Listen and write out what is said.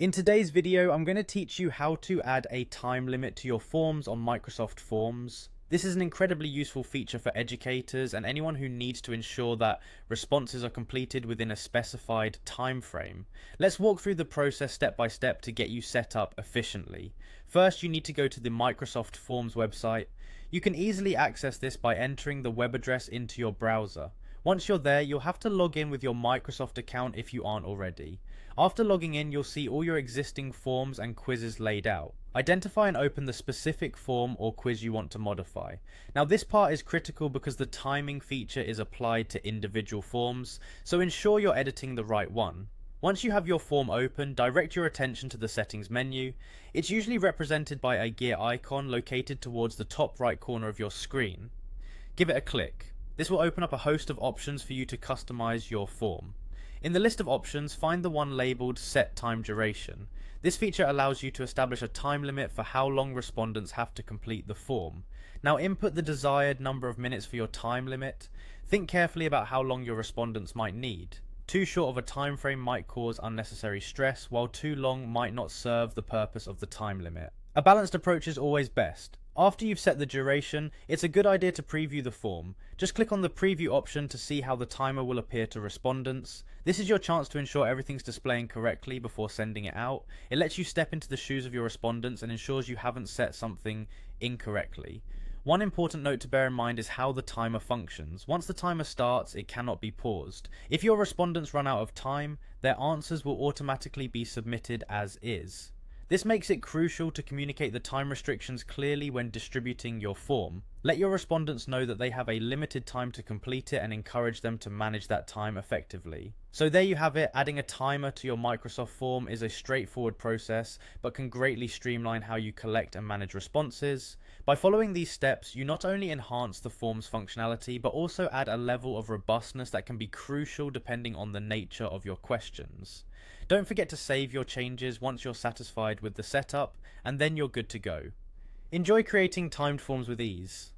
In today's video, I'm going to teach you how to add a time limit to your forms on Microsoft Forms. This is an incredibly useful feature for educators and anyone who needs to ensure that responses are completed within a specified time frame. Let's walk through the process step by step to get you set up efficiently. First, you need to go to the Microsoft Forms website. You can easily access this by entering the web address into your browser. Once you're there, you'll have to log in with your Microsoft account if you aren't already. After logging in, you'll see all your existing forms and quizzes laid out. Identify and open the specific form or quiz you want to modify. Now this part is critical because the timing feature is applied to individual forms, so ensure you're editing the right one. Once you have your form open, direct your attention to the settings menu. It's usually represented by a gear icon located towards the top right corner of your screen. Give it a click. This will open up a host of options for you to customize your form. In the list of options, find the one labelled Set Time Duration. This feature allows you to establish a time limit for how long respondents have to complete the form. Now input the desired number of minutes for your time limit. Think carefully about how long your respondents might need. Too short of a time frame might cause unnecessary stress, while too long might not serve the purpose of the time limit. A balanced approach is always best. After you've set the duration, it's a good idea to preview the form. Just click on the preview option to see how the timer will appear to respondents. This is your chance to ensure everything's displaying correctly before sending it out. It lets you step into the shoes of your respondents and ensures you haven't set something incorrectly. One important note to bear in mind is how the timer functions. Once the timer starts, it cannot be paused. If your respondents run out of time, their answers will automatically be submitted as is. This makes it crucial to communicate the time restrictions clearly when distributing your form. Let your respondents know that they have a limited time to complete it and encourage them to manage that time effectively. So there you have it. Adding a timer to your Microsoft form is a straightforward process, but can greatly streamline how you collect and manage responses. By following these steps, you not only enhance the form's functionality, but also add a level of robustness that can be crucial depending on the nature of your questions. Don't forget to save your changes once you're satisfied with the setup, and then you're good to go. Enjoy creating timed forms with ease.